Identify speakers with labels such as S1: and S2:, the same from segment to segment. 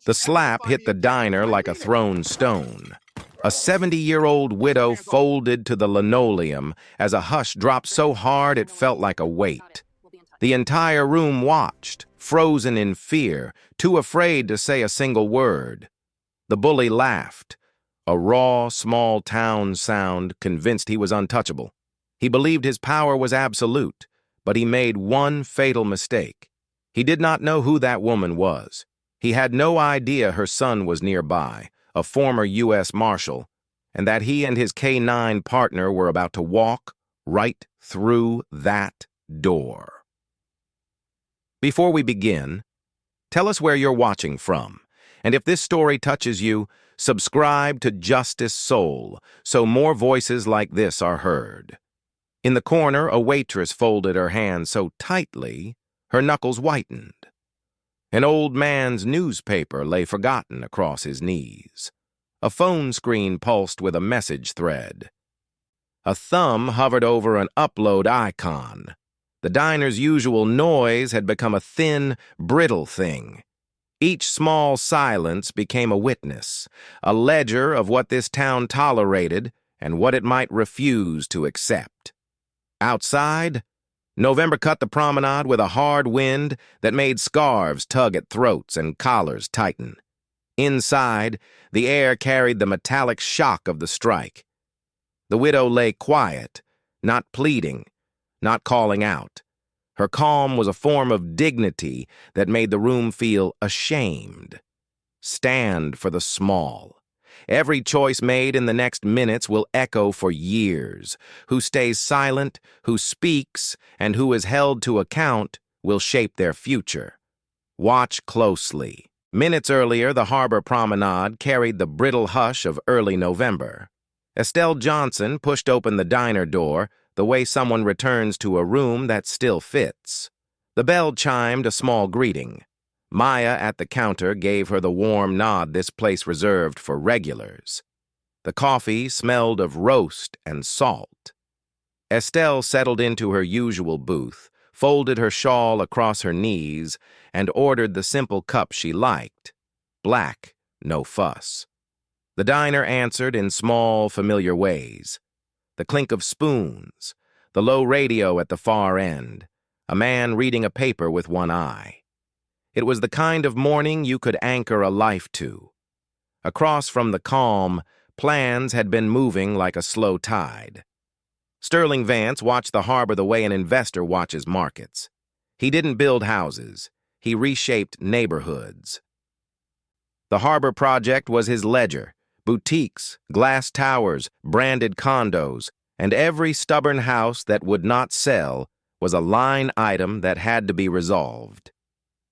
S1: The slap hit the diner like a thrown stone. A 70-year-old widow folded to the linoleum as a hush dropped so hard it felt like a weight. The entire room watched, frozen in fear, too afraid to say a single word. The bully laughed, a raw, small-town sound, convinced he was untouchable. He believed his power was absolute, but he made one fatal mistake. He did not know who that woman was. He had no idea her son was nearby, a former U.S. Marshal, and that he and his K-9 partner were about to walk right through that door. Before we begin, tell us where you're watching from, and if this story touches you, subscribe to JusticeSoul so more voices like this are heard. In the corner, a waitress folded her hands so tightly, her knuckles whitened. An old man's newspaper lay forgotten across his knees. A phone screen pulsed with a message thread. A thumb hovered over an upload icon. The diner's usual noise had become a thin, brittle thing. Each small silence became a witness, a ledger of what this town tolerated and what it might refuse to accept. Outside, November cut the promenade with a hard wind that made scarves tug at throats and collars tighten. Inside, the air carried the metallic shock of the strike. The widow lay quiet, not pleading, not calling out. Her calm was a form of dignity that made the room feel ashamed. Stand for the small. Every choice made in the next minutes will echo for years. Who stays silent, who speaks, and who is held to account will shape their future. Watch closely. Minutes earlier, the Harbor Promenade carried the brittle hush of early November. Estelle Johnson pushed open the diner door the way someone returns to a room that still fits. The bell chimed a small greeting. Maya at the counter gave her the warm nod this place reserved for regulars. The coffee smelled of roast and salt. Estelle settled into her usual booth, folded her shawl across her knees, and ordered the simple cup she liked. Black, no fuss. The diner answered in small, familiar ways. The clink of spoons, the low radio at the far end, a man reading a paper with one eye. It was the kind of morning you could anchor a life to. Across from the calm, plans had been moving like a slow tide. Sterling Vance watched the harbor the way an investor watches markets. He didn't build houses. He reshaped neighborhoods. The harbor project was his ledger. Boutiques, glass towers, branded condos, and every stubborn house that would not sell was a line item that had to be resolved.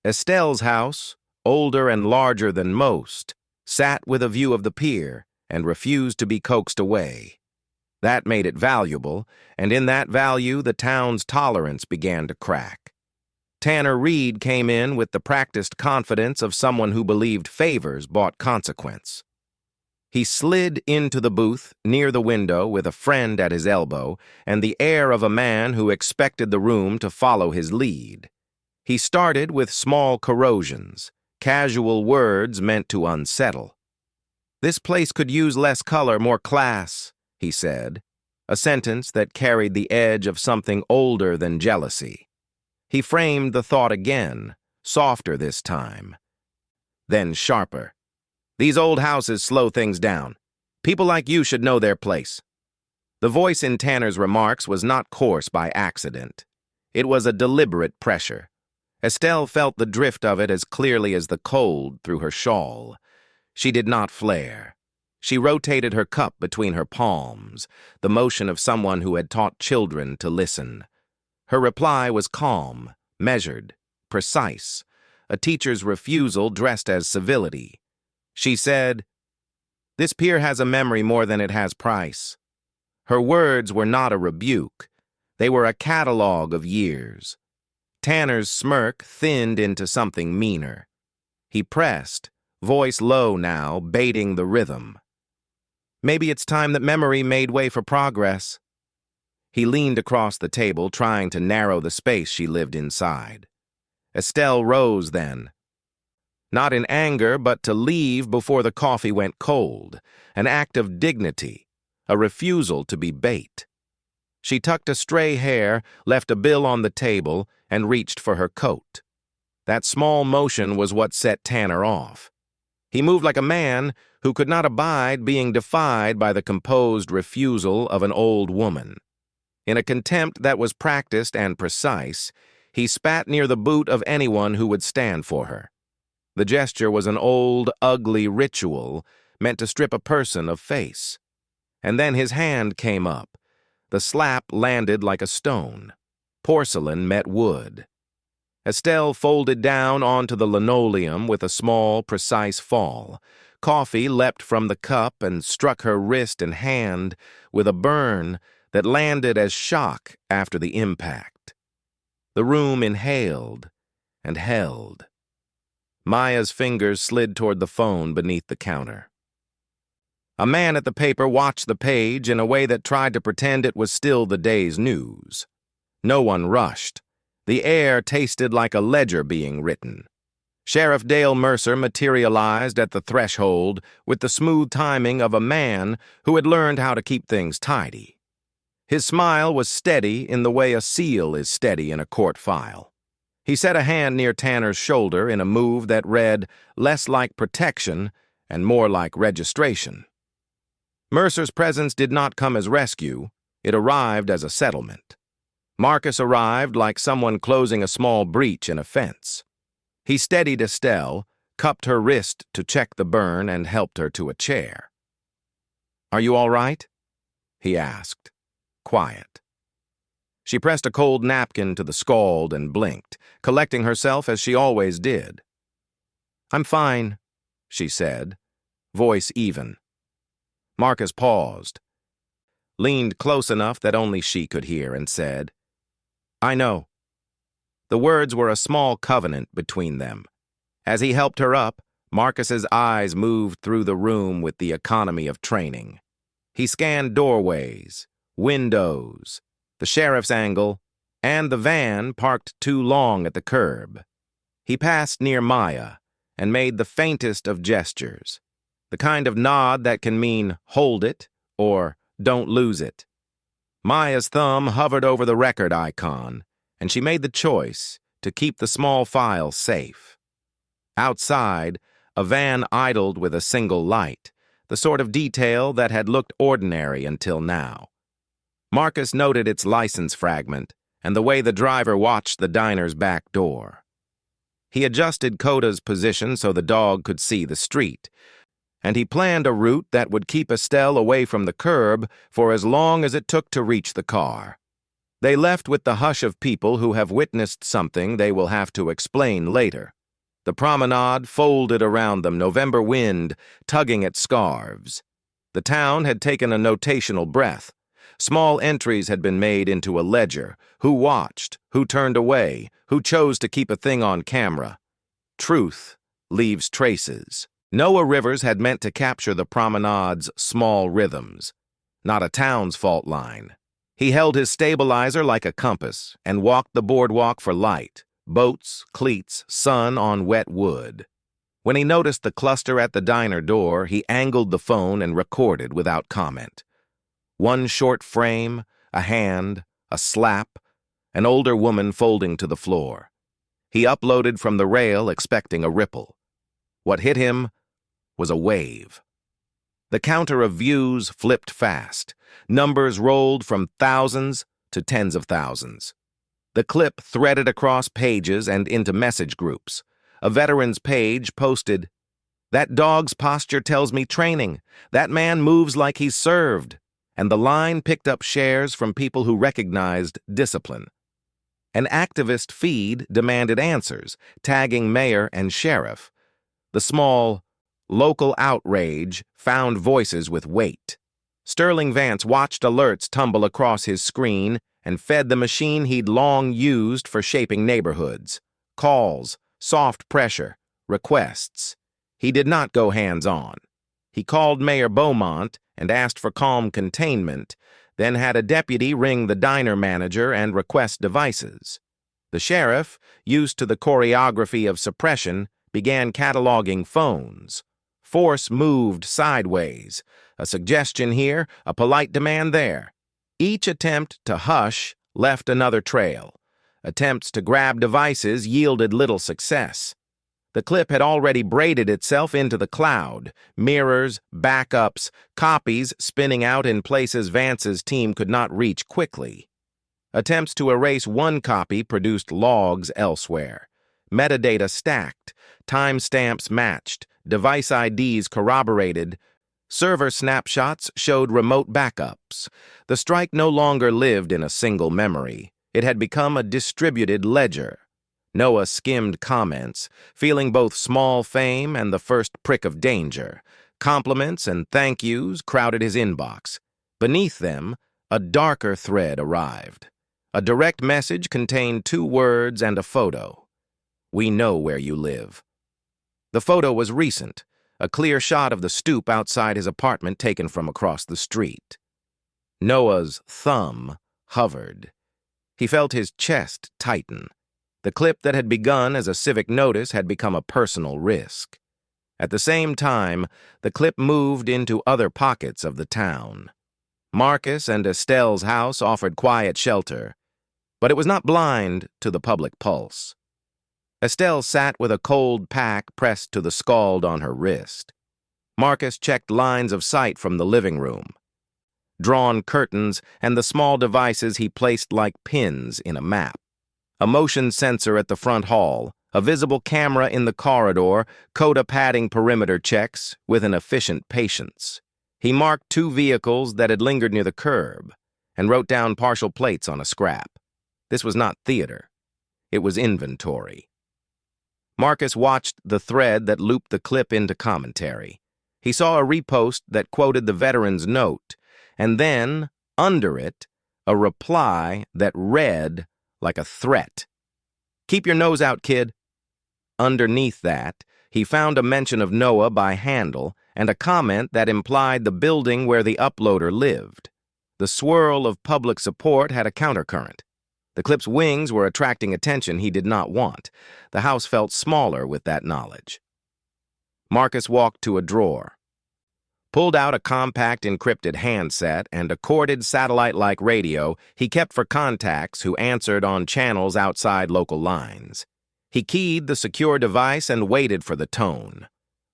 S1: Estelle's house, older and larger than most, sat with a view of the pier and refused to be coaxed away. That made it valuable, and in that value the town's tolerance began to crack. Tanner Reed came in with the practiced confidence of someone who believed favors bought consequence. He slid into the booth near the window with a friend at his elbow and the air of a man who expected the room to follow his lead. He started with small corrosions, casual words meant to unsettle. "This place could use less color, more class," he said, a sentence that carried the edge of something older than jealousy. He framed the thought again, softer this time, then sharper. "These old houses slow things down. People like you should know their place." The voice in Tanner's remarks was not coarse by accident. It was a deliberate pressure. Estelle felt the drift of it as clearly as the cold through her shawl. She did not flare. She rotated her cup between her palms, the motion of someone who had taught children to listen. Her reply was calm, measured, precise, a teacher's refusal dressed as civility. She said, "This pier has a memory more than it has price." Her words were not a rebuke. They were a catalog of years. Tanner's smirk thinned into something meaner. He pressed, voice low now, baiting the rhythm. "Maybe it's time that memory made way for progress." He leaned across the table, trying to narrow the space she lived inside. Estelle rose then. Not in anger, but to leave before the coffee went cold, an act of dignity, a refusal to be bait. She tucked a stray hair, left a bill on the table, and reached for her coat. That small motion was what set Tanner off. He moved like a man who could not abide being defied by the composed refusal of an old woman. In a contempt that was practiced and precise, he spat near the boot of anyone who would stand for her. The gesture was an old, ugly ritual meant to strip a person of face. And then his hand came up. The slap landed like a stone. Porcelain met wood. Estelle folded down onto the linoleum with a small, precise fall. Coffee leapt from the cup and struck her wrist and hand with a burn that landed as shock after the impact. The room inhaled and held. Maya's fingers slid toward the phone beneath the counter. A man at the paper watched the page in a way that tried to pretend it was still the day's news. No one rushed. The air tasted like a ledger being written. Sheriff Dale Mercer materialized at the threshold with the smooth timing of a man who had learned how to keep things tidy. His smile was steady in the way a seal is steady in a court file. He set a hand near Tanner's shoulder in a move that read less like protection and more like registration. Mercer's presence did not come as rescue. It arrived as a settlement. Marcus arrived like someone closing a small breach in a fence. He steadied Estelle, cupped her wrist to check the burn, and helped her to a chair. "Are you all right?" he asked, quiet. She pressed a cold napkin to the scald and blinked, collecting herself as she always did. "I'm fine," she said, voice even. Marcus paused, leaned close enough that only she could hear, and said, "I know." The words were a small covenant between them. As he helped her up, Marcus's eyes moved through the room with the economy of training. He scanned doorways, windows, the sheriff's angle, and the van parked too long at the curb. He passed near Maya and made the faintest of gestures, the kind of nod that can mean hold it or don't lose it. Maya's thumb hovered over the record icon, and she made the choice to keep the small file safe. Outside, a van idled with a single light, the sort of detail that had looked ordinary until now. Marcus noted its license fragment and the way the driver watched the diner's back door. He adjusted Coda's position so the dog could see the street, and he planned a route that would keep Estelle away from the curb for as long as it took to reach the car. They left with the hush of people who have witnessed something they will have to explain later. The promenade folded around them, November wind tugging at scarves. The town had taken a notational breath. Small entries had been made into a ledger. Who watched, who turned away, who chose to keep a thing on camera. Truth leaves traces. Noah Rivers had meant to capture the promenade's small rhythms, not a town's fault line. He held his stabilizer like a compass and walked the boardwalk for light, boats, cleats, sun on wet wood. When he noticed the cluster at the diner door, he angled the phone and recorded without comment. One short frame, a hand, a slap, an older woman folding to the floor. He uploaded from the rail expecting a ripple. What hit him was a wave. The counter of views flipped fast. Numbers rolled from thousands to tens of thousands. The clip threaded across pages and into message groups. A veteran's page posted, "That dog's posture tells me training. That man moves like he's served." And the line picked up shares from people who recognized discipline. An activist feed demanded answers, tagging mayor and sheriff. The small, local outrage found voices with weight. Sterling Vance watched alerts tumble across his screen and fed the machine he'd long used for shaping neighborhoods. Calls, soft pressure, requests. He did not go hands-on. He called Mayor Beaumont and asked for calm containment, then had a deputy ring the diner manager and request devices. The sheriff, used to the choreography of suppression, began cataloging phones. Force moved sideways. A suggestion here, a polite demand there. Each attempt to hush left another trail. Attempts to grab devices yielded little success. The clip had already braided itself into the cloud. Mirrors, backups, copies spinning out in places Vance's team could not reach quickly. Attempts to erase one copy produced logs elsewhere. Metadata stacked, timestamps matched, device IDs corroborated. Server snapshots showed remote backups. The strike no longer lived in a single memory. It had become a distributed ledger. Noah skimmed comments, feeling both small fame and the first prick of danger. Compliments and thank yous crowded his inbox. Beneath them, a darker thread arrived. A direct message contained 2 words and a photo. "We know where you live." The photo was recent, a clear shot of the stoop outside his apartment taken from across the street. Noah's thumb hovered. He felt his chest tighten. The clip that had begun as a civic notice had become a personal risk. At the same time, the clip moved into other pockets of the town. Marcus and Estelle's house offered quiet shelter, but it was not blind to the public pulse. Estelle sat with a cold pack pressed to the scald on her wrist. Marcus checked lines of sight from the living room. Drawn curtains and the small devices he placed like pins in a map. A motion sensor at the front hall, a visible camera in the corridor, Coda padding perimeter checks with an efficient patience. He marked 2 vehicles that had lingered near the curb and wrote down partial plates on a scrap. This was not theater. It was inventory. Marcus watched the thread that looped the clip into commentary. He saw a repost that quoted the veteran's note, and then, under it, a reply that read like a threat. "Keep your nose out, kid." Underneath that, he found a mention of Noah by handle and a comment that implied the building where the uploader lived. The swirl of public support had a countercurrent. The clip's wings were attracting attention he did not want. The house felt smaller with that knowledge. Marcus walked to a drawer, pulled out a compact encrypted handset and a corded satellite-like radio he kept for contacts who answered on channels outside local lines. He keyed the secure device and waited for the tone.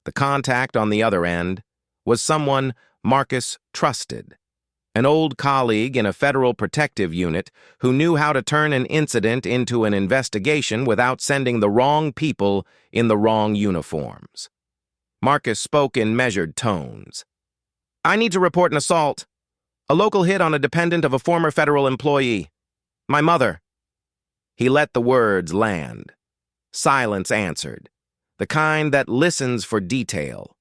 S1: The contact on the other end was someone Marcus trusted, an old colleague in a federal protective unit who knew how to turn an incident into an investigation without sending the wrong people in the wrong uniforms. Marcus spoke in measured tones. "I need to report an assault. A local hit on a dependent of a former federal employee. My mother." He let the words land. Silence answered, the kind that listens for detail.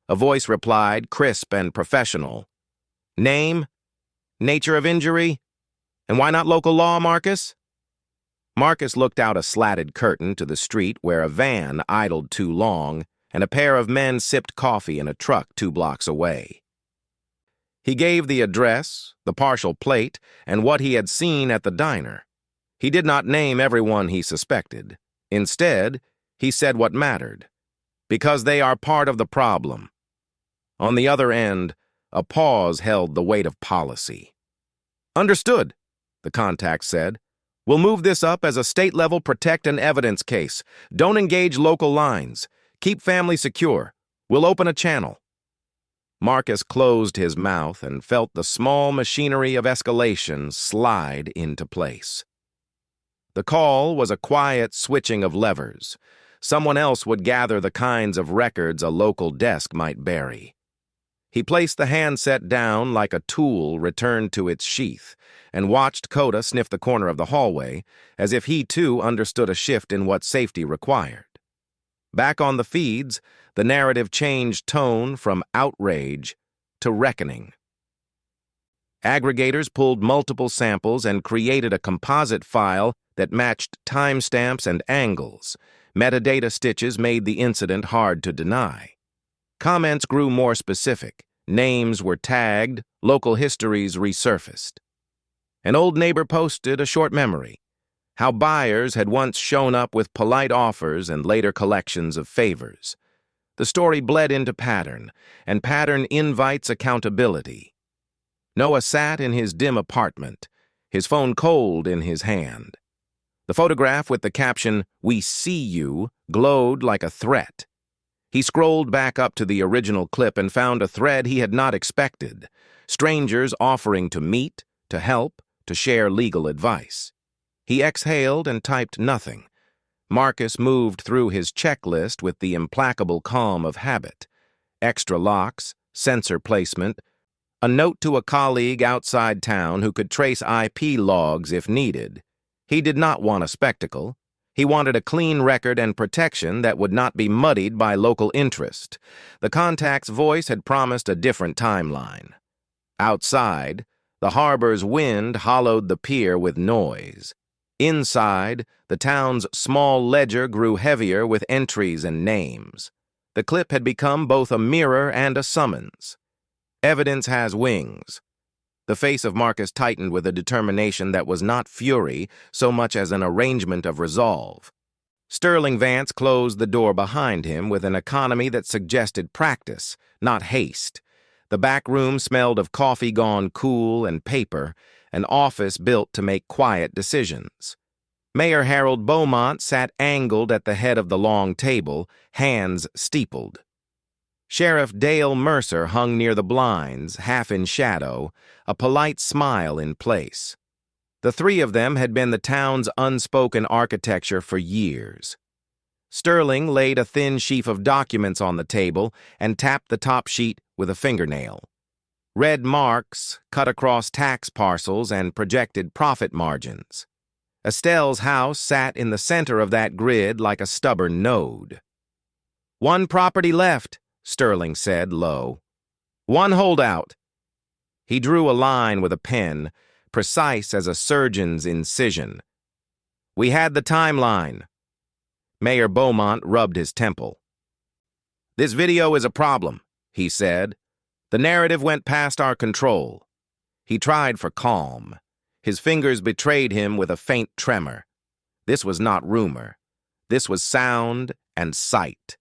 S1: A voice replied, crisp and professional. "Name? Nature of injury? And why not local law, Marcus?" Marcus looked out a slatted curtain to the street where a van idled too long and a pair of men sipped coffee in a truck 2 blocks away. He gave the address, the partial plate, and what he had seen at the diner. He did not name everyone he suspected. Instead, he said what mattered, because they are part of the problem. On the other end, a pause held the weight of policy. "Understood," the contact said. "We'll move this up as a state-level protect and evidence case. Don't engage local lines. Keep family secure. We'll open a channel." Marcus closed his mouth and felt the small machinery of escalation slide into place. The call was a quiet switching of levers. Someone else would gather the kinds of records a local desk might bury. He placed the handset down like a tool returned to its sheath and watched Coda sniff the corner of the hallway as if he too understood a shift in what safety required. Back on the feeds, the narrative changed tone from outrage to reckoning. Aggregators pulled multiple samples and created a composite file that matched timestamps and angles. Metadata stitches made the incident hard to deny. Comments grew more specific. Names were tagged, local histories resurfaced. An old neighbor posted a short memory. how buyers had once shown up with polite offers and later collections of favors. The story bled into pattern, and pattern invites accountability. Noah sat in his dim apartment, his phone cold in his hand. The photograph with the caption, "We see you," glowed like a threat. He scrolled back up to the original clip and found a thread he had not expected. Strangers offering to meet, to help, to share legal advice. He exhaled and typed nothing. Marcus moved through his checklist with the implacable calm of habit. Extra locks, sensor placement, a note to a colleague outside town who could trace IP logs if needed. He did not want a spectacle. He wanted a clean record and protection that would not be muddied by local interest. The contact's voice had promised a different timeline. Outside, the harbor's wind hollowed the pier with noise. Inside, the town's small ledger grew heavier with entries and names. The clip had become both a mirror and a summons. Evidence has wings. The face of Marcus tightened with a determination that was not fury so much as an arrangement of resolve. Sterling Vance closed the door behind him with an economy that suggested practice, not haste. The back room smelled of coffee gone cool and paper, an office built to make quiet decisions. Mayor Harold Beaumont sat angled at the head of the long table, hands steepled. Sheriff Dale Mercer hung near the blinds, half in shadow, a polite smile in place. The three of them had been the town's unspoken architecture for years. Sterling laid a thin sheaf of documents on the table and tapped the top sheet with a fingernail. Red marks cut across tax parcels and projected profit margins. Estelle's house sat in the center of that grid like a stubborn node. "One property left," Sterling said low. "One holdout." He drew a line with a pen, precise as a surgeon's incision. "We had the timeline." Mayor Beaumont rubbed his temple. "This video is a problem," he said. "The narrative went past our control." He tried for calm. His fingers betrayed him with a faint tremor. This was not rumor. This was sound and sight.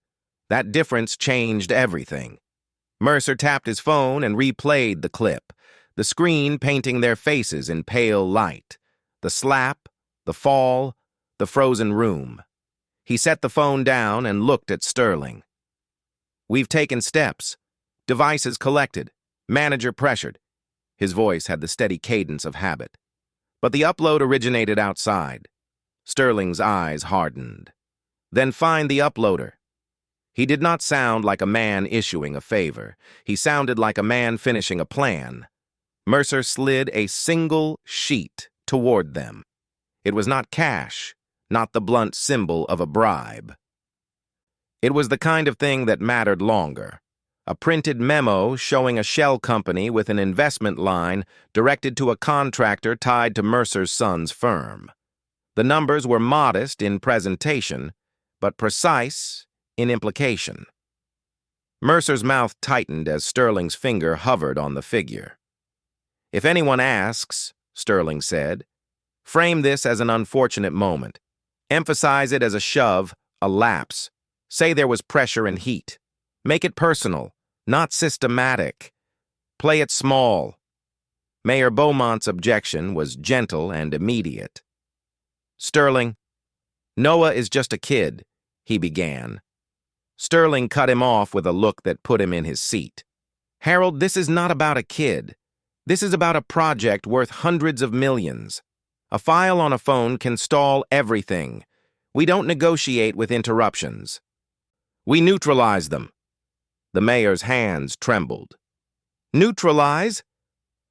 S1: That difference changed everything. Mercer tapped his phone and replayed the clip, the screen painting their faces in pale light. The slap, the fall, the frozen room. He set the phone down and looked at Sterling. "We've taken steps. Devices collected. Manager pressured." His voice had the steady cadence of habit. "But the upload originated outside." Sterling's eyes hardened. "Then find the uploader." He did not sound like a man issuing a favor. He sounded like a man finishing a plan. Mercer slid a single sheet toward them. It was not cash, not the blunt symbol of a bribe. It was the kind of thing that mattered longer. A printed memo showing a shell company with an investment line directed to a contractor tied to Mercer's son's firm. The numbers were modest in presentation, but precise in implication. Mercer's mouth tightened as Sterling's finger hovered on the figure. "If anyone asks," Sterling said, "frame this as an unfortunate moment. Emphasize it as a shove, a lapse. Say there was pressure and heat. Make it personal, not systematic. Play it small." Mayor Beaumont's objection was gentle and immediate. "Sterling, Noah is just a kid," he began. Sterling cut him off with a look that put him in his seat. "Harold, this is not about a kid. This is about a project worth hundreds of millions. A file on a phone can stall everything. We don't negotiate with interruptions. We neutralize them." The mayor's hands trembled. "Neutralize?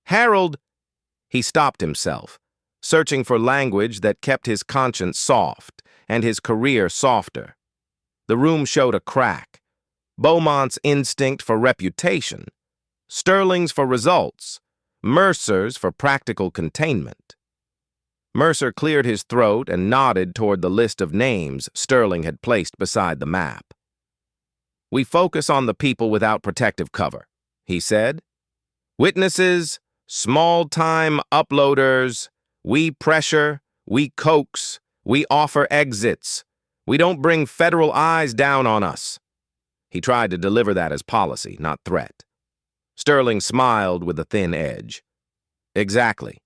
S1: Harold!" He stopped himself, searching for language that kept his conscience soft and his career softer. The room showed a crack. Beaumont's instinct for reputation, Sterling's for results, Mercer's for practical containment. Mercer cleared his throat and nodded toward the list of names Sterling had placed beside the map. "We focus on the people without protective cover," he said. "Witnesses, small-time uploaders, we pressure, We coax. We offer exits. We don't bring federal eyes down on us." He tried to deliver that as policy, not threat. Sterling smiled with a thin edge. "Exactly.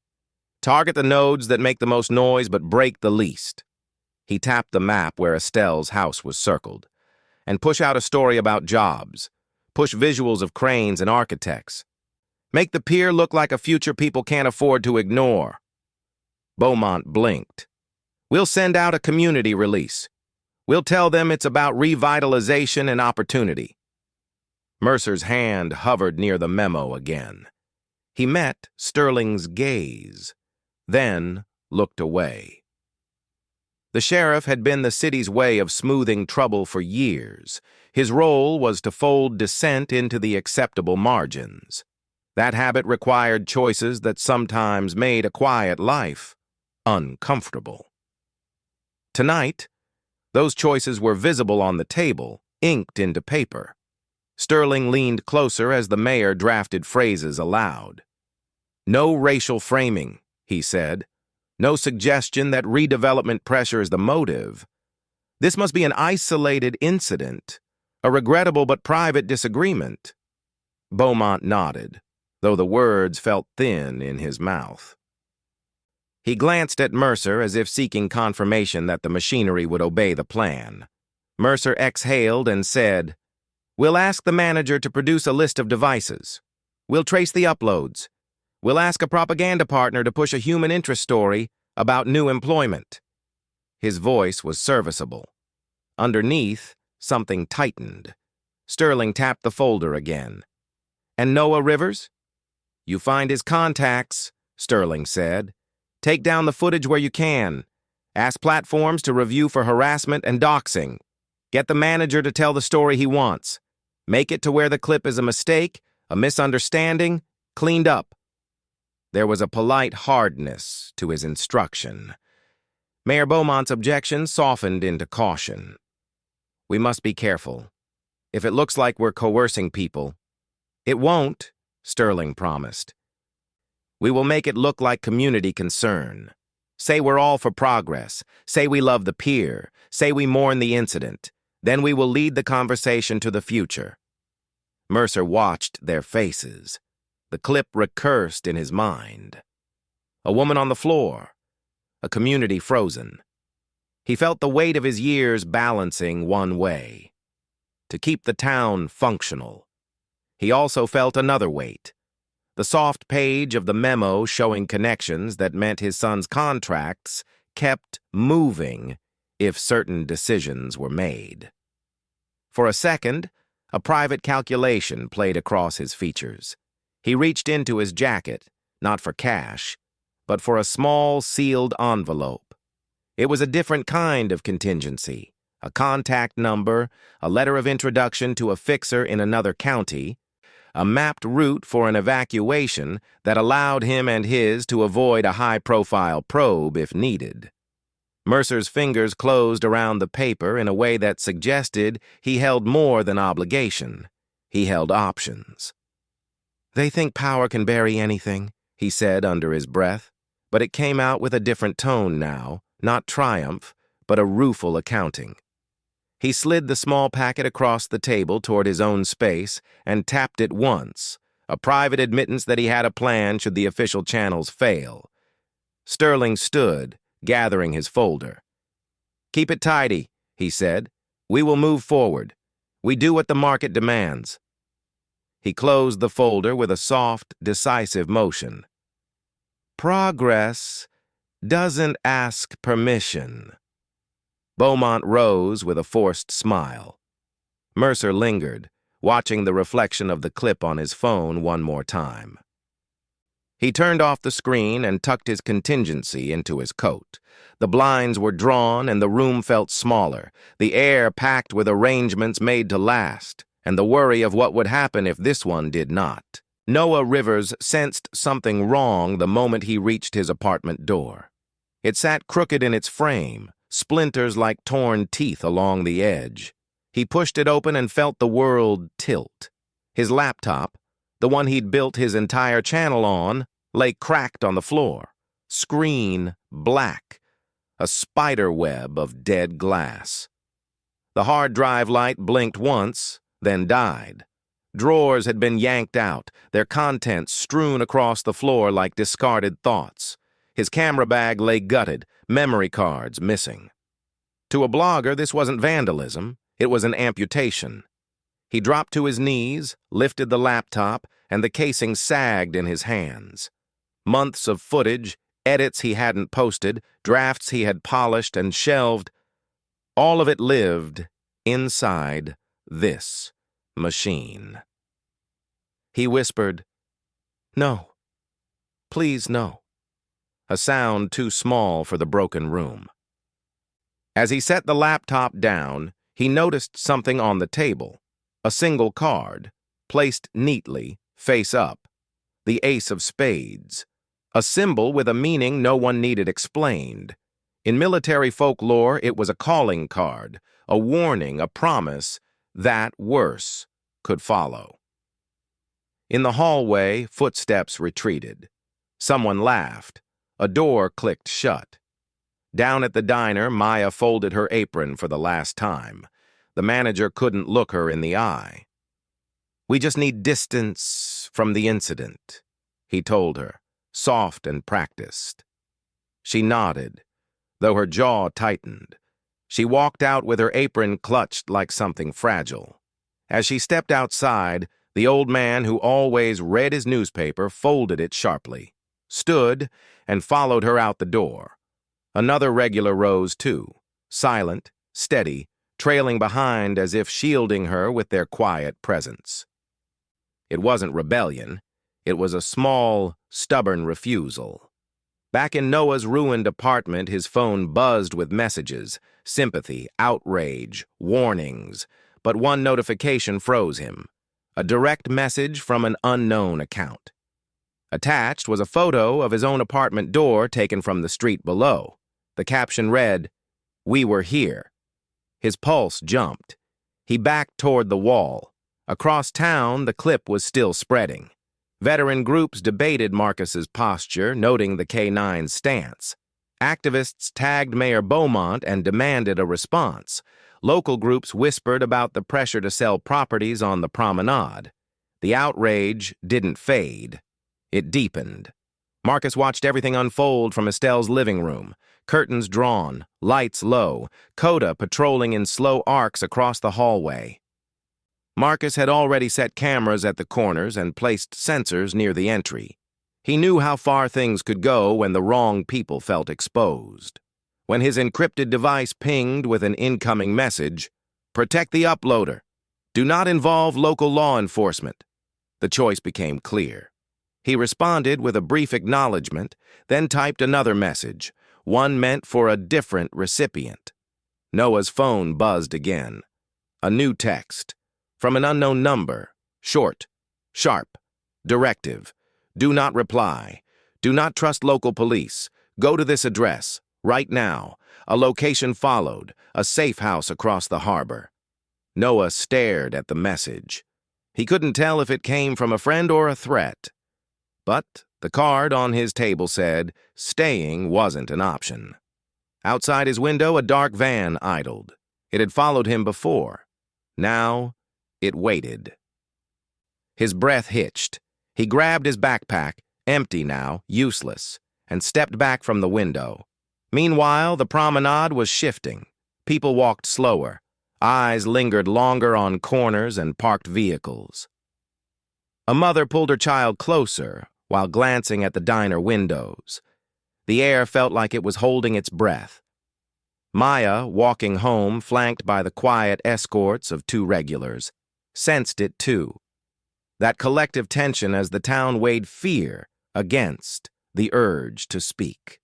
S1: Target the nodes that make the most noise but break the least." He tapped the map where Estelle's house was circled. "And push out a story about jobs. Push visuals of cranes and architects. Make the pier look like a future people can't afford to ignore." Beaumont blinked. "We'll send out a community release. We'll tell them it's about revitalization and opportunity." Mercer's hand hovered near the memo again. He met Sterling's gaze, then looked away. The sheriff had been the city's way of smoothing trouble for years. His role was to fold dissent into the acceptable margins. That habit required choices that sometimes made a quiet life uncomfortable. Tonight, those choices were visible on the table, inked into paper. Sterling leaned closer as the mayor drafted phrases aloud. "No racial framing," he said. "No suggestion that redevelopment pressure is the motive. This must be an isolated incident, a regrettable but private disagreement." Beaumont nodded, though the words felt thin in his mouth. He glanced at Mercer as if seeking confirmation that the machinery would obey the plan. Mercer exhaled and said, "We'll ask the manager to produce a list of devices. We'll trace the uploads. We'll ask a propaganda partner to push a human interest story about new employment." His voice was serviceable. Underneath, something tightened. Sterling tapped the folder again. "And Noah Rivers?" "You find his contacts," Sterling said. "Take down the footage where you can. Ask platforms to review for harassment and doxing. Get the manager to tell the story he wants. Make it to where the clip is a mistake, a misunderstanding, cleaned up." There was a polite hardness to his instruction. Mayor Beaumont's objection softened into caution. "We must be careful. If it looks like we're coercing people—" "It won't," Sterling promised. "We will make it look like community concern. Say we're all for progress. Say we love the pier. Say we mourn the incident. Then we will lead the conversation to the future." Mercer watched their faces. The clip recursed in his mind. A woman on the floor. A community frozen. He felt the weight of his years balancing one way. To keep the town functional. He also felt another weight. The soft page of the memo showing connections that meant his son's contracts kept moving if certain decisions were made. For a second, a private calculation played across his features. He reached into his jacket, not for cash, but for a small sealed envelope. It was a different kind of contingency, a contact number, a letter of introduction to a fixer in another county, a mapped route for an evacuation that allowed him and his to avoid a high-profile probe if needed. Mercer's fingers closed around the paper in a way that suggested he held more than obligation. He held options. "They think power can bury anything," he said under his breath, but it came out with a different tone now, not triumph, but a rueful accounting. He slid the small packet across the table toward his own space and tapped it once, a private admittance that he had a plan should the official channels fail. Sterling stood, gathering his folder. "Keep it tidy," he said. "We will move forward. We do what the market demands." He closed the folder with a soft, decisive motion. "Progress doesn't ask permission." Beaumont rose with a forced smile. Mercer lingered, watching the reflection of the clip on his phone one more time. He turned off the screen and tucked his contingency into his coat. The blinds were drawn and the room felt smaller, the air packed with arrangements made to last, and the worry of what would happen if this one did not. Noah Rivers sensed something wrong the moment he reached his apartment door. It sat crooked in its frame, splinters like torn teeth along the edge. He pushed it open and felt the world tilt. His laptop, the one he'd built his entire channel on, lay cracked on the floor. Screen black, a spider web of dead glass. The hard drive light blinked once, then died. Drawers had been yanked out, their contents strewn across the floor like discarded thoughts. His camera bag lay gutted, memory cards missing. To a blogger, this wasn't vandalism, it was an amputation. He dropped to his knees, lifted the laptop, and the casing sagged in his hands. Months of footage, edits he hadn't posted, drafts he had polished and shelved, all of it lived inside this machine. He whispered, "No. Please, no." A sound too small for the broken room. As he set the laptop down, he noticed something on the table. A single card, placed neatly, face up. The ace of spades. A symbol with a meaning no one needed explained. In military folklore, it was a calling card, a warning, a promise that worse could follow. In the hallway, footsteps retreated. Someone laughed. A door clicked shut. Down at the diner, Maya folded her apron for the last time. The manager couldn't look her in the eye. "We just need distance from the incident," he told her, soft and practiced. She nodded, though her jaw tightened. She walked out with her apron clutched like something fragile. As she stepped outside, the old man who always read his newspaper folded it sharply, stood, and followed her out the door. Another regular rose too, silent, steady, trailing behind as if shielding her with their quiet presence. It wasn't rebellion. It was a small, stubborn refusal. Back in Noah's ruined apartment, his phone buzzed with messages, sympathy, outrage, warnings, but one notification froze him. A direct message from an unknown account. Attached was a photo of his own apartment door taken from the street below. The caption read, "We were here." His pulse jumped. He backed toward the wall. Across town, the clip was still spreading. Veteran groups debated Marcus's posture, noting the K9's stance. Activists tagged Mayor Beaumont and demanded a response. Local groups whispered about the pressure to sell properties on the promenade. The outrage didn't fade. It deepened. Marcus watched everything unfold from Estelle's living room. Curtains drawn, lights low, Coda patrolling in slow arcs across the hallway. Marcus had already set cameras at the corners and placed sensors near the entry. He knew how far things could go when the wrong people felt exposed. When his encrypted device pinged with an incoming message, "Protect the uploader. Do not involve local law enforcement," the choice became clear. He responded with a brief acknowledgement, then typed another message, one meant for a different recipient. Noah's phone buzzed again. A new text. From an unknown number. Short. Sharp. Directive. Do not reply. Do not trust local police. Go to this address. Right now. A location followed. A safe house across the harbor. Noah stared at the message. He couldn't tell if it came from a friend or a threat. But the card on his table said staying wasn't an option. Outside his window, a dark van idled. It had followed him before. Now, it waited. His breath hitched. He grabbed his backpack, empty now, useless, and stepped back from the window. Meanwhile, the promenade was shifting. People walked slower. Eyes lingered longer on corners and parked vehicles. A mother pulled her child closer while glancing at the diner windows. The air felt like it was holding its breath. Maya, walking home, flanked by the quiet escorts of two regulars, sensed it too. That collective tension as the town weighed fear against the urge to speak.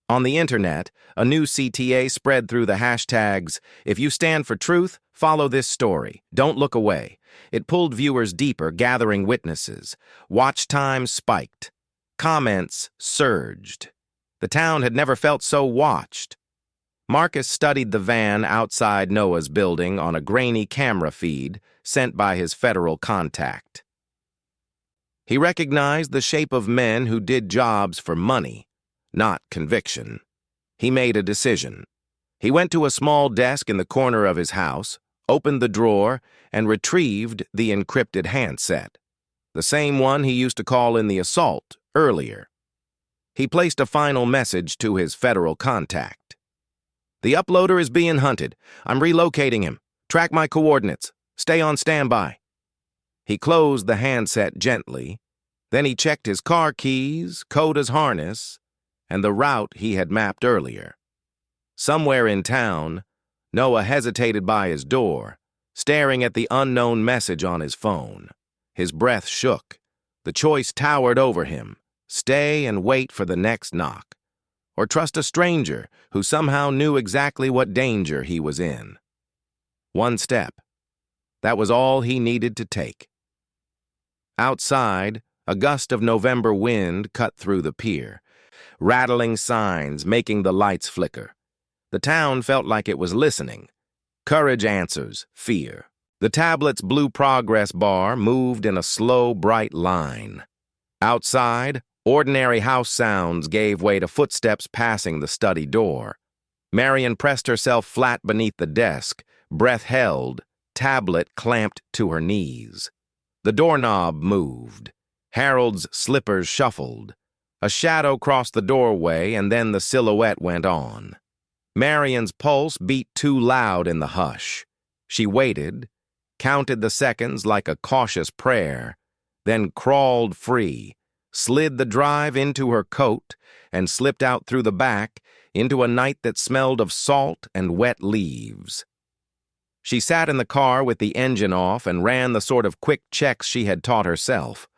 S1: On the internet, a new CTA spread through the hashtags, "If you stand for truth, follow this story. Don't look away." It pulled viewers deeper, gathering witnesses. Watch time spiked. Comments surged. The town had never felt so watched. Marcus studied the van outside Noah's building on a grainy camera feed sent by his federal contact. He recognized the shape of men who did jobs for money, not conviction. He made a decision. He went to a small desk in the corner of his house, opened the drawer, and retrieved the encrypted handset, the same one he used to call in the assault earlier. He placed a final message to his federal contact. "The uploader is being hunted. I'm relocating him. Track my coordinates. Stay on standby." He closed the handset gently. Then he checked his car keys, Coda's harness, and the route he had mapped earlier. Somewhere in town, Noah hesitated by his door, staring at the unknown message on his phone. His breath shook. The choice towered over him: stay and wait for the next knock, or trust a stranger who somehow knew exactly what danger he was in. One step. That was all he needed to take. Outside, a gust of November wind cut through the pier, rattling signs, making the lights flicker. The town felt like it was listening. Courage answers fear. The tablet's blue progress bar moved in a slow, bright line. Outside, ordinary house sounds gave way to footsteps passing the study door. Marion pressed herself flat beneath the desk, breath held, tablet clamped to her knees. The doorknob moved. Harold's slippers shuffled. A shadow crossed the doorway, and then the silhouette went on. Marion's pulse beat too loud in the hush. She waited, counted the seconds like a cautious prayer, then crawled free, slid the drive into her coat, and slipped out through the back into a night that smelled of salt and wet leaves. She sat in the car with the engine off and ran the sort of quick checks she had taught herself.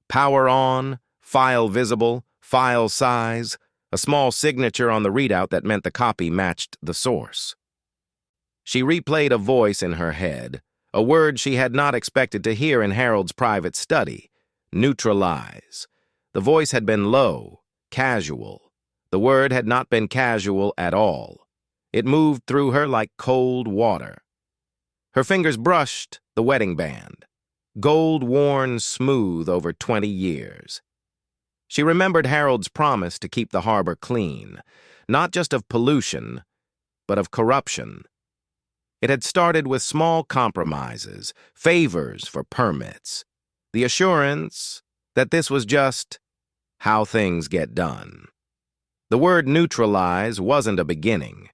S1: Power on, file visible, file size, a small signature on the readout that meant the copy matched the source. She replayed a voice in her head, a word she had not expected to hear in Harold's private study: neutralize. The voice had been low, casual. The word had not been casual at all. It moved through her like cold water. Her fingers brushed the wedding band, gold-worn smooth over 20 years. She remembered Harold's promise to keep the harbor clean, not just of pollution, but of corruption. It had started with small compromises, favors for permits, the assurance that this was just how things get done. The word neutralize wasn't a beginning.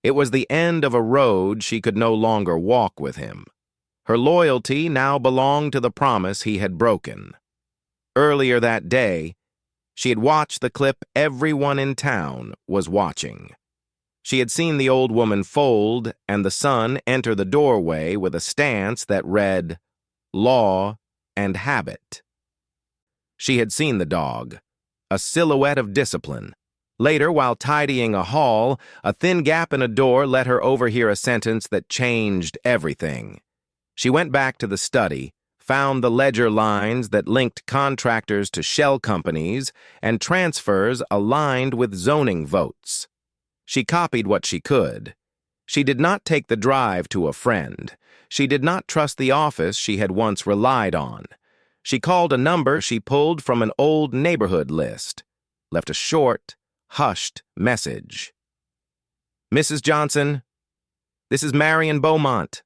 S1: It was the end of a road she could no longer walk with him. Her loyalty now belonged to the promise he had broken. Earlier that day, she had watched the clip everyone in town was watching. She had seen the old woman fold and the son enter the doorway with a stance that read, law and habit. She had seen the dog, a silhouette of discipline. Later, while tidying a hall, a thin gap in a door let her overhear a sentence that changed everything. She went back to the study, found the ledger lines that linked contractors to shell companies and transfers aligned with zoning votes. She copied what she could. She did not take the drive to a friend. She did not trust the office she had once relied on. She called a number she pulled from an old neighborhood list, left a short, hushed message. "Mrs. Johnson, this is Marion Beaumont.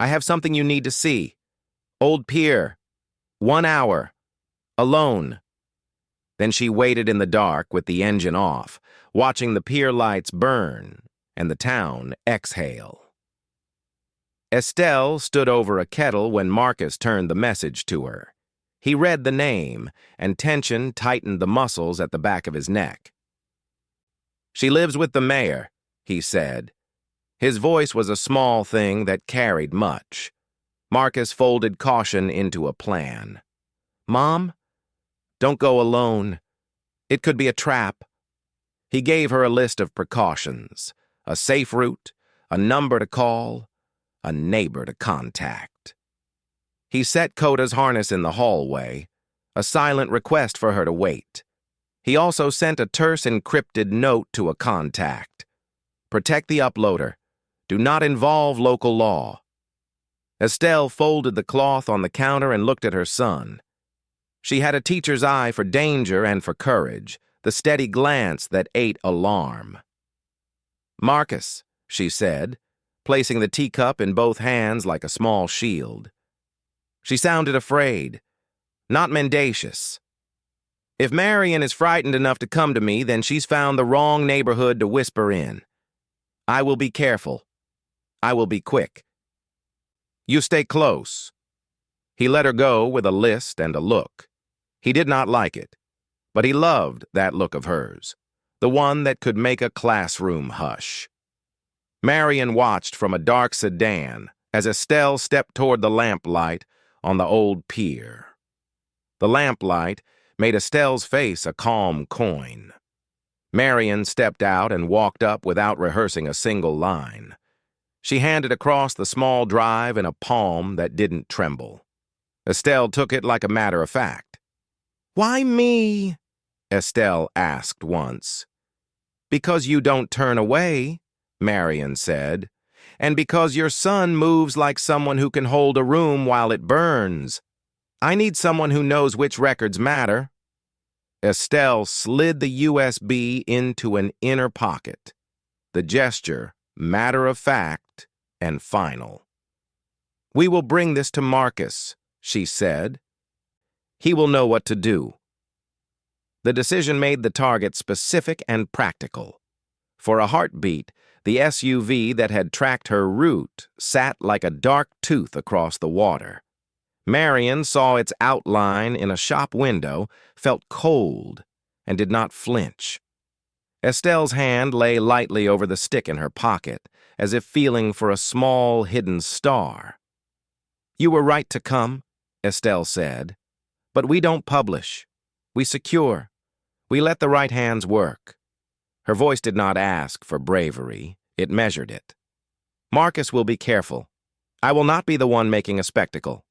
S1: I have something you need to see. Old Pier. 1 hour. Alone." Then she waited in the dark with the engine off, watching the pier lights burn and the town exhale. Estelle stood over a kettle when Marcus turned the message to her. He read the name, and tension tightened the muscles at the back of his neck. "She lives with the mayor," he said. His voice was a small thing that carried much. Marcus folded caution into a plan. "Mom, don't go alone. It could be a trap." He gave her a list of precautions: a safe route, a number to call, a neighbor to contact. He set Coda's harness in the hallway, a silent request for her to wait. He also sent a terse encrypted note to a contact: "Protect the uploader. Do not involve local law." Estelle folded the cloth on the counter and looked at her son. She had a teacher's eye for danger and for courage, the steady glance that ate alarm. "Marcus," she said, placing the teacup in both hands like a small shield. She sounded afraid, not mendacious. "If Marion is frightened enough to come to me, then she's found the wrong neighborhood to whisper in. I will be careful. I will be quick. You stay close." He let her go with a list and a look. He did not like it, but he loved that look of hers, the one that could make a classroom hush. Marion watched from a dark sedan as Estelle stepped toward the lamplight on the old pier. The lamplight made Estelle's face a calm coin. Marion stepped out and walked up without rehearsing a single line. She handed across the small drive in a palm that didn't tremble. Estelle took it like a matter of fact. "Why me?" Estelle asked once. "Because you don't turn away," Marion said, "and because your son moves like someone who can hold a room while it burns. I need someone who knows which records matter." Estelle slid the USB into an inner pocket, the gesture matter-of-fact and final. "We will bring this to Marcus," she said. "He will know what to do." The decision made the target specific and practical. For a heartbeat, the SUV that had tracked her route sat like a dark tooth across the water. Marion saw its outline in a shop window, felt cold, and did not flinch. Estelle's hand lay lightly over the stick in her pocket, as if feeling for a small hidden star. "You were right to come," Estelle said. "But we don't publish. We secure. We let the right hands work." Her voice did not ask for bravery. It measured it. "Marcus will be careful. I will not be the one making a spectacle."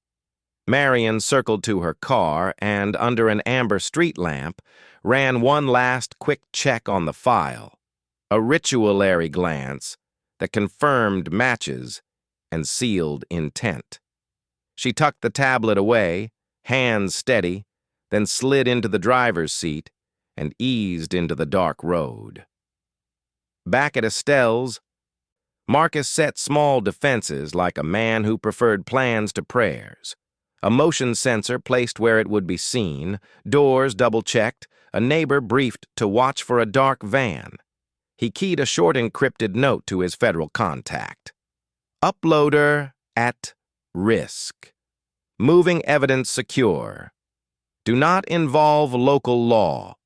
S1: Marion circled to her car and, under an amber street lamp, ran one last quick check on the file, a ritualary glance that confirmed matches and sealed intent. She tucked the tablet away, hands steady, then slid into the driver's seat and eased into the dark road. Back at Estelle's, Marcus set small defenses like a man who preferred plans to prayers. A motion sensor placed where it would be seen, doors double-checked, a neighbor briefed to watch for a dark van. He keyed a short encrypted note to his federal contact. "Uploader at risk. Moving evidence secure. Do not involve local law."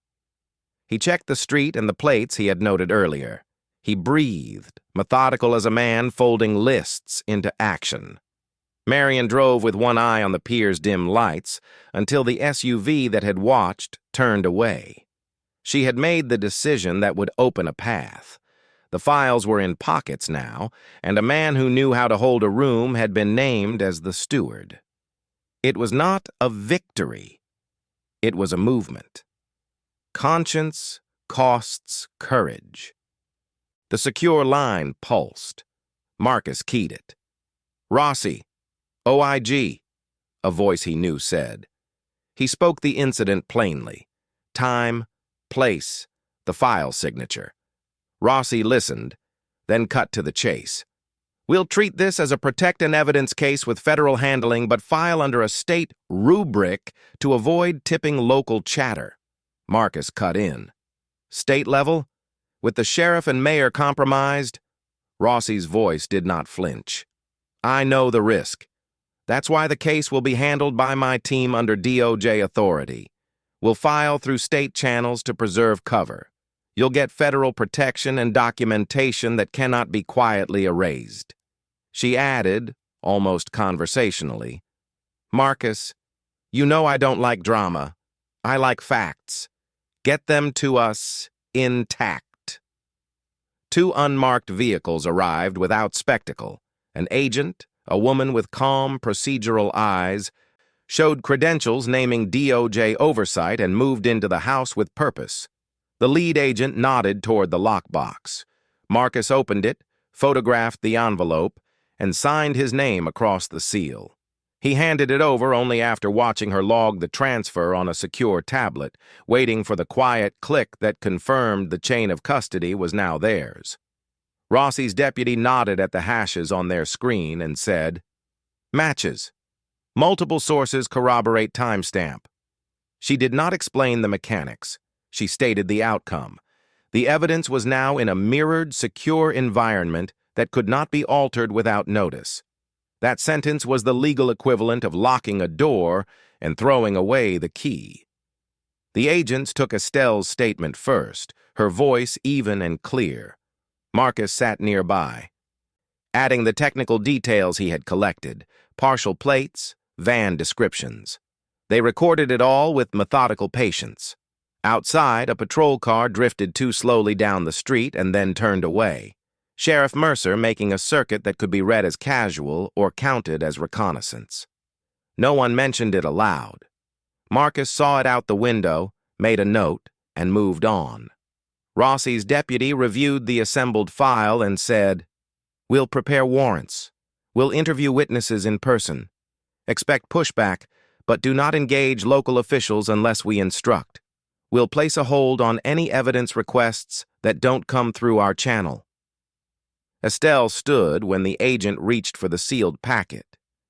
S1: He checked the street and the plates he had noted earlier. He breathed, methodical as a man folding lists into action. Marion drove with one eye on the pier's dim lights until the SUV that had watched turned away. She had made the decision that would open a path. The files were in pockets now, and a man who knew how to hold a room had been named as the steward. It was not a victory. It was a movement. Conscience costs courage. The secure line pulsed. Marcus keyed it. "Rossi, OIG," a voice he knew said. He spoke the incident plainly. Time, place, the file signature. Rossi listened, then cut to the chase. "We'll treat this as a protect and evidence case with federal handling, but file under a state rubric to avoid tipping local chatter." Marcus cut in. "State level? With the sheriff and mayor compromised?" Rossi's voice did not flinch. "I know the risk. That's why the case will be handled by my team under DOJ authority. We'll file through state channels to preserve cover. You'll get federal protection and documentation that cannot be quietly erased." She added, almost conversationally, "Marcus, you know I don't like drama. I like facts. Get them to us intact." Two unmarked vehicles arrived without spectacle. An agent, a woman with calm, procedural eyes, showed credentials naming DOJ oversight and moved into the house with purpose. The lead agent nodded toward the lockbox. Marcus opened it, photographed the envelope, and signed his name across the seal. He handed it over only after watching her log the transfer on a secure tablet, waiting for the quiet click that confirmed the chain of custody was now theirs. Rossi's deputy nodded at the hashes on their screen and said, "Matches. Multiple sources corroborate timestamp." She did not explain the mechanics. She stated the outcome. The evidence was now in a mirrored, secure environment that could not be altered without notice. That sentence was the legal equivalent of locking a door and throwing away the key. The agents took Estelle's statement first, her voice even and clear. Marcus sat nearby, adding the technical details he had collected, partial plates, van descriptions. They recorded it all with methodical patience. Outside, a patrol car drifted too slowly down the street and then turned away. Sheriff Mercer making a circuit that could be read as casual or counted as reconnaissance. No one mentioned it aloud. Marcus saw it out the window, made a note, and moved on. Rossi's deputy reviewed the assembled file and said, "We'll prepare warrants. We'll interview witnesses in person. Expect pushback, but do not engage local officials unless we instruct. We'll place a hold on any evidence requests that don't come through our channel." Estelle stood when the agent reached for the sealed packet.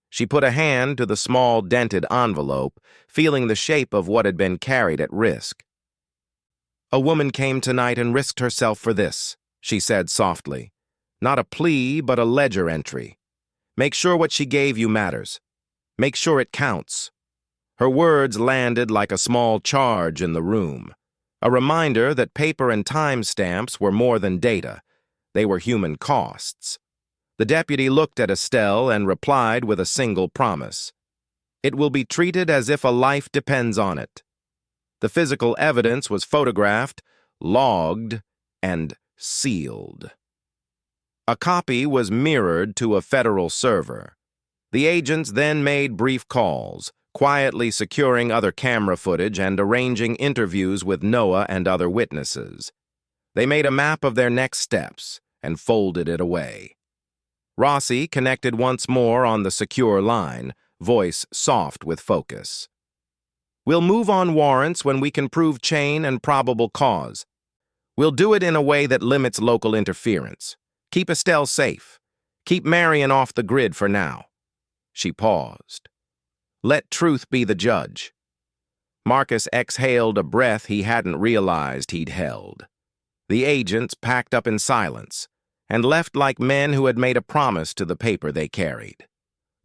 S1: She put a hand to the small dented envelope, feeling the shape of what had been carried at risk. "A woman came tonight and risked herself for this," she said softly. "Not a plea, but a ledger entry. Make sure what she gave you matters. Make sure it counts." Her words landed like a small charge in the room, a reminder that paper and timestamps were more than data. They were human costs. The deputy looked at Estelle and replied with a single promise. "It will be treated as if a life depends on it." The physical evidence was photographed, logged, and sealed. A copy was mirrored to a federal server. The agents then made brief calls, quietly securing other camera footage and arranging interviews with Noah and other witnesses. They made a map of their next steps and folded it away. Rossi connected once more on the secure line, voice soft with focus. "We'll move on warrants when we can prove chain and probable cause. We'll do it in a way that limits local interference. Keep Estelle safe. Keep Marion off the grid for now." She paused. "Let truth be the judge." Marcus exhaled a breath he hadn't realized he'd held. The agents packed up in silence and left like men who had made a promise to the paper they carried.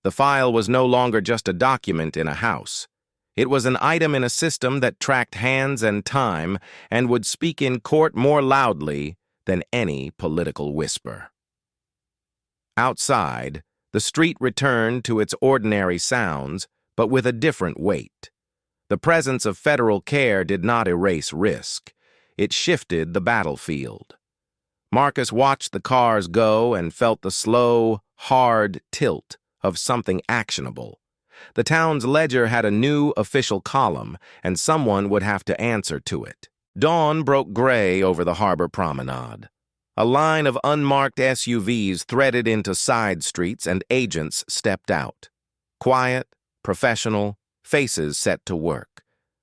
S1: The file was no longer just a document in a house. It was an item in a system that tracked hands and time and would speak in court more loudly than any political whisper. Outside, the street returned to its ordinary sounds, but with a different weight. The presence of federal care did not erase risk. It shifted the battlefield. Marcus watched the cars go and felt the slow, hard tilt of something actionable. The town's ledger had a new official column, and someone would have to answer to it. Dawn broke gray over the Harbor Promenade. A line of unmarked SUVs threaded into side streets, and agents stepped out. Quiet, professional, faces set to work.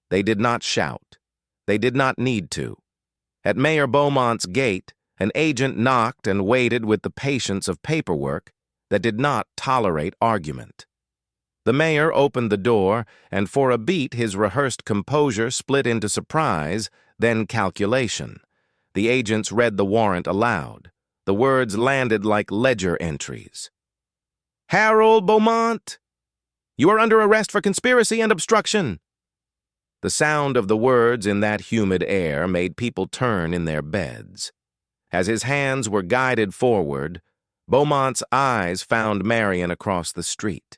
S1: They did not shout. They did not need to. At Mayor Beaumont's gate, an agent knocked and waited with the patience of paperwork that did not tolerate argument. The mayor opened the door, and for a beat his rehearsed composure split into surprise, then calculation. The agents read the warrant aloud. The words landed like ledger entries. "Harold Beaumont, you are under arrest for conspiracy and obstruction." The sound of the words in that humid air made people turn in their beds. As his hands were guided forward, Beaumont's eyes found Marion across the street.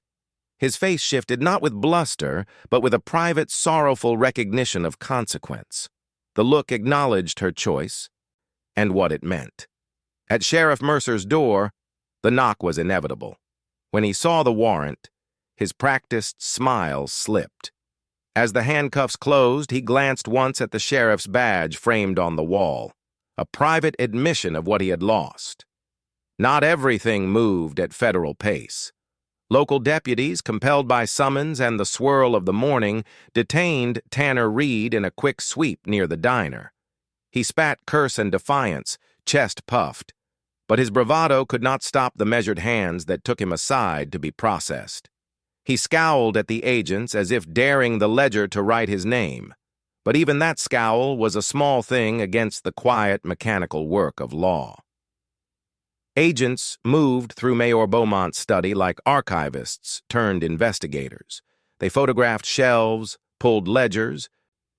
S1: His face shifted not with bluster, but with a private, sorrowful recognition of consequence. The look acknowledged her choice and what it meant. At Sheriff Mercer's door, the knock was inevitable. When he saw the warrant, his practiced smile slipped. As the handcuffs closed, he glanced once at the sheriff's badge framed on the wall, a private admission of what he had lost. Not everything moved at federal pace. Local deputies, compelled by summons and the swirl of the morning, detained Tanner Reed in a quick sweep near the diner. He spat curse and defiance, chest puffed, But his bravado could not stop the measured hands that took him aside to be processed. He scowled at the agents as if daring the ledger to write his name. But even that scowl was a small thing against the quiet, mechanical work of law. Agents moved through Mayor Beaumont's study like archivists turned investigators. They photographed shelves, pulled ledgers,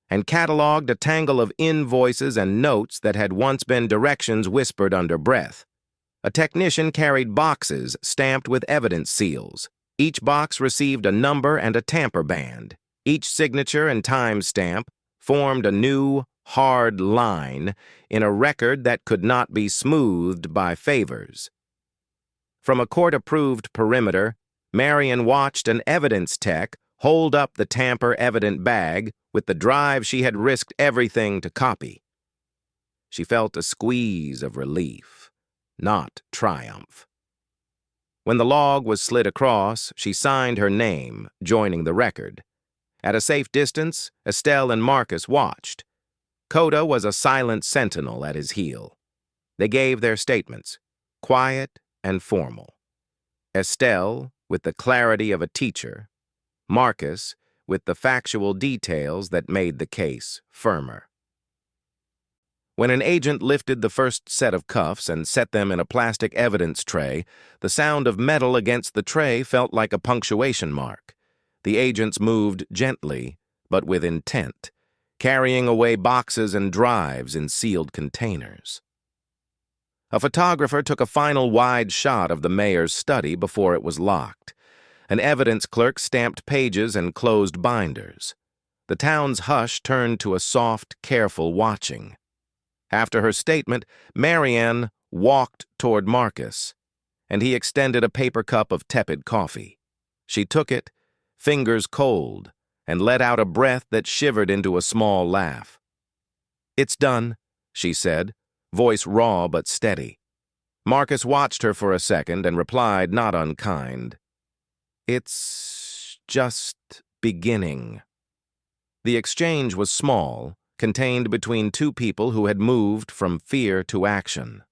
S1: and cataloged a tangle of invoices and notes that had once been directions whispered under breath. A technician carried boxes stamped with evidence seals. Each box received a number and a tamper band. Each signature and time stamp formed a new, hard line in a record that could not be smoothed by favors. From a court-approved perimeter, Marion watched an evidence tech hold up the tamper-evident bag with the drive she had risked everything to copy. She felt a squeeze of relief, not triumph. When the log was slid across, she signed her name, joining the record. At a safe distance, Estelle and Marcus watched. Coda was a silent sentinel at his heel. They gave their statements, quiet and formal. Estelle, with the clarity of a teacher. Marcus, with the factual details that made the case firmer. When an agent lifted the first set of cuffs and set them in a plastic evidence tray, the sound of metal against the tray felt like a punctuation mark. The agents moved gently, but with intent, carrying away boxes and drives in sealed containers. A photographer took a final wide shot of the mayor's study before it was locked. An evidence clerk stamped pages and closed binders. The town's hush turned to a soft, careful watching. After her statement, Marianne walked toward Marcus, and he extended a paper cup of tepid coffee. She took it, fingers cold, and let out a breath that shivered into a small laugh. "It's done," she said, voice raw but steady. Marcus watched her for a second and replied, not unkind, "It's just beginning." The exchange was small, contained between two people who had moved from fear to action.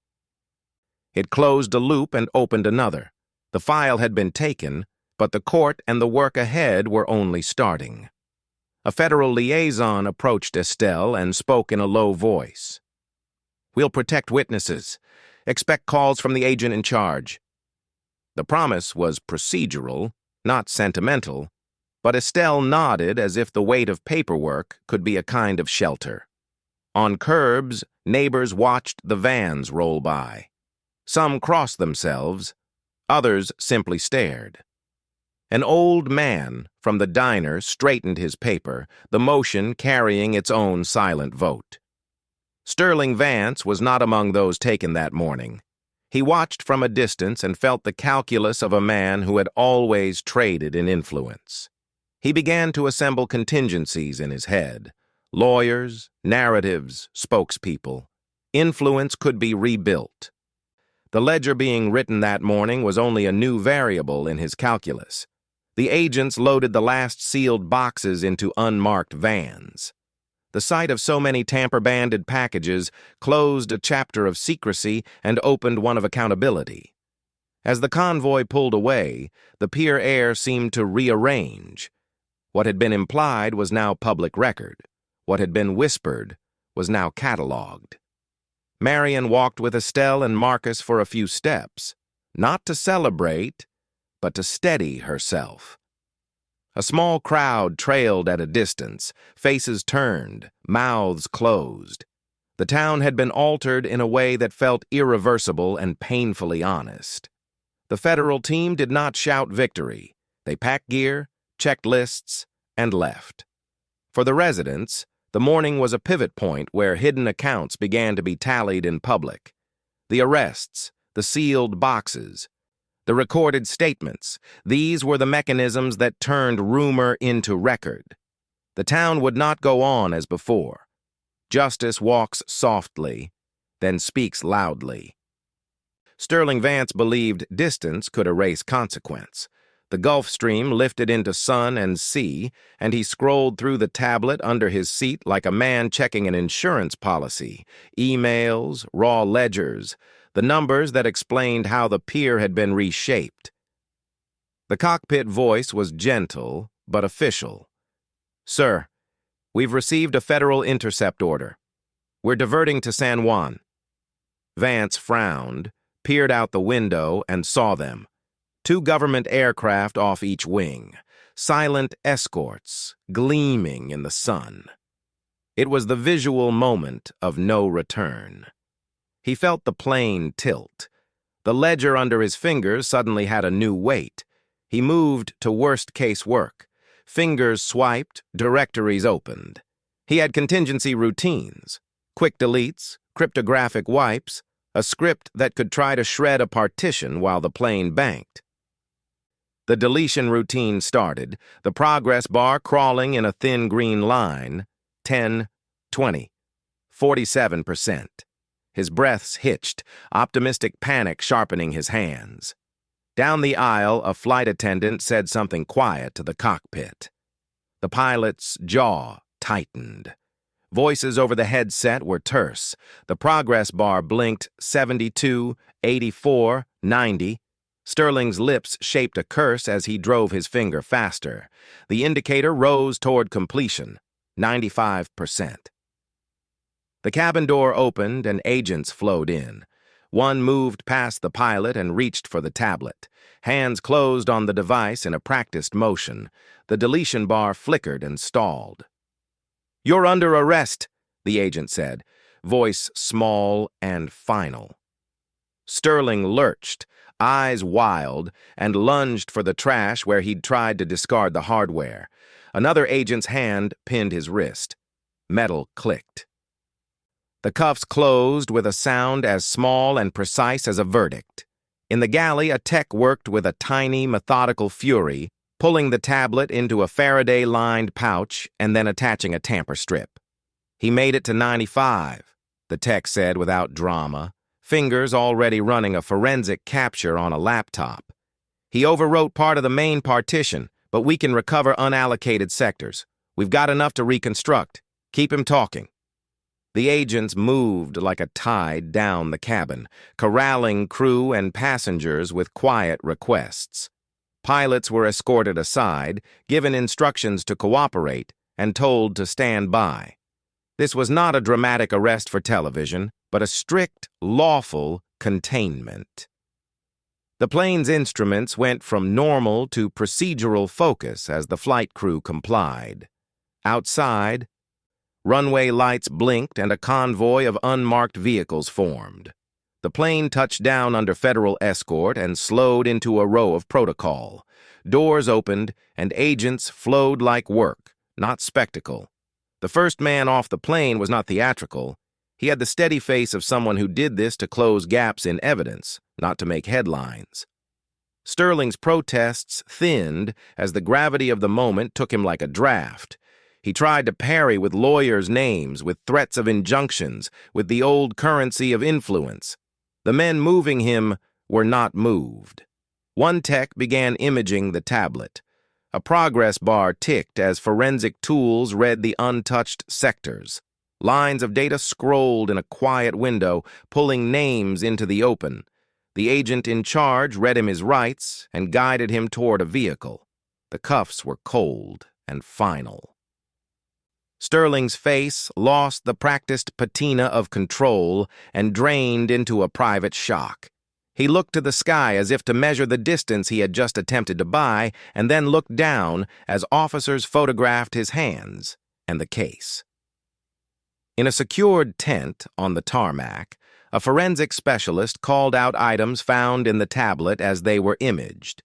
S1: It closed a loop and opened another. The file had been taken, but the court and the work ahead were only starting. A federal liaison approached Estelle and spoke in a low voice. "We'll protect witnesses. Expect calls from the agent in charge." The promise was procedural, not sentimental, but Estelle nodded as if the weight of paperwork could be a kind of shelter. On curbs, neighbors watched the vans roll by. Some crossed themselves, others simply stared. An old man from the diner straightened his paper, the motion carrying its own silent vote. Sterling Vance was not among those taken that morning. He watched from a distance and felt the calculus of a man who had always traded in influence. He began to assemble contingencies in his head. Lawyers, narratives, spokespeople. Influence could be rebuilt. The ledger being written that morning was only a new variable in his calculus. The agents loaded the last sealed boxes into unmarked vans. The sight of so many tamper-banded packages closed a chapter of secrecy and opened one of accountability. As the convoy pulled away, the pier air seemed to rearrange. What had been implied was now public record. What had been whispered was now catalogued. Marion walked with Estelle and Marcus for a few steps, not to celebrate, but to steady herself. A small crowd trailed at a distance, faces turned, mouths closed. The town had been altered in a way that felt irreversible and painfully honest. The federal team did not shout victory. They packed gear, checked lists, and left. For the residents, the morning was a pivot point where hidden accounts began to be tallied in public. The arrests, the sealed boxes, the recorded statements, these were the mechanisms that turned rumor into record. The town would not go on as before. Justice walks softly, then speaks loudly. Sterling Vance believed distance could erase consequence. The Gulf Stream lifted into sun and sea, and he scrolled through the tablet under his seat like a man checking an insurance policy. Emails, raw ledgers. the numbers that explained how the pier had been reshaped. The cockpit voice was gentle, but official. "Sir, we've received a federal intercept order. We're diverting to San Juan." Vance frowned, peered out the window, and saw them. 2 government aircraft off each wing, silent escorts, gleaming in the sun. It was the visual moment of no return. He felt the plane tilt. The ledger under his fingers suddenly had a new weight. He moved to worst-case work. Fingers swiped, directories opened. He had contingency routines, quick deletes, cryptographic wipes, a script that could try to shred a partition while the plane banked. The deletion routine started, the progress bar crawling in a thin green line. 10, 20, 47%. His breaths hitched, optimistic panic sharpening his hands. Down the aisle, a flight attendant said something quiet to the cockpit. The pilot's jaw tightened. Voices over the headset were terse. The progress bar blinked 72, 84, 90. Sterling's lips shaped a curse as he drove his finger faster. The indicator rose toward completion, 95%. The cabin door opened and agents flowed in. One moved past the pilot and reached for the tablet. Hands closed on the device in a practiced motion. The deletion bar flickered and stalled. "You're under arrest," the agent said, voice small and final. Sterling lurched, eyes wild, and lunged for the trash where he'd tried to discard the hardware. Another agent's hand pinned his wrist. Metal clicked. The cuffs closed with a sound as small and precise as a verdict. In the galley, a tech worked with a tiny, methodical fury, pulling the tablet into a Faraday-lined pouch and then attaching a tamper strip. He made it to 95, the tech said without drama, fingers already running a forensic capture on a laptop. "He overwrote part of the main partition, but we can recover unallocated sectors. We've got enough to reconstruct. Keep him talking." The agents moved like a tide down the cabin, corralling crew and passengers with quiet requests. Pilots were escorted aside, given instructions to cooperate, and told to stand by. This was not a dramatic arrest for television, but a strict, lawful containment. The plane's instruments went from normal to procedural focus as the flight crew complied. Outside, runway lights blinked and a convoy of unmarked vehicles formed. The plane touched down under federal escort and slowed into a row of protocol. Doors opened and agents flowed like work, not spectacle. The first man off the plane was not theatrical. He had the steady face of someone who did this to close gaps in evidence, not to make headlines. Sterling's protests thinned as the gravity of the moment took him like a draft. He tried to parry with lawyers' names, with threats of injunctions, with the old currency of influence. The men moving him were not moved. One tech began imaging the tablet. A progress bar ticked as forensic tools read the untouched sectors. Lines of data scrolled in a quiet window, pulling names into the open. The agent in charge read him his rights and guided him toward a vehicle. The cuffs were cold and final. Sterling's face lost the practiced patina of control and drained into a private shock. He looked to the sky as if to measure the distance he had just attempted to buy, and then looked down as officers photographed his hands and the case. In a secured tent on the tarmac, a forensic specialist called out items found in the tablet as they were imaged.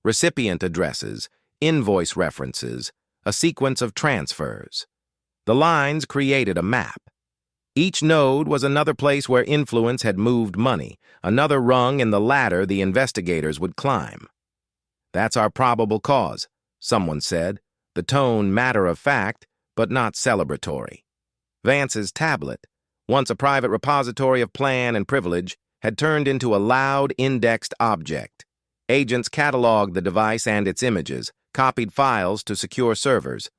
S1: Recipient addresses, invoice references, a sequence of transfers. The lines created a map. Each node was another place where influence had moved money, another rung in the ladder the investigators would climb. "That's our probable cause," someone said, the tone matter-of-fact, but not celebratory. Vance's tablet, once a private repository of plan and privilege, had turned into a loud, indexed object. Agents cataloged the device and its images, copied files to secure servers,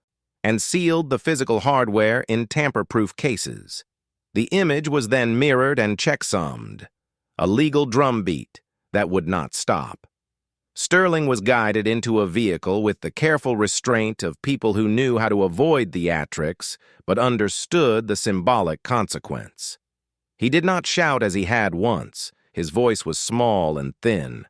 S1: and sealed the physical hardware in tamper-proof cases. The image was then mirrored and checksummed. a legal drumbeat that would not stop. Sterling was guided into a vehicle with the careful restraint of people who knew how to avoid theatrics but understood the symbolic consequence. He did not shout as he had once. His voice was small and thin.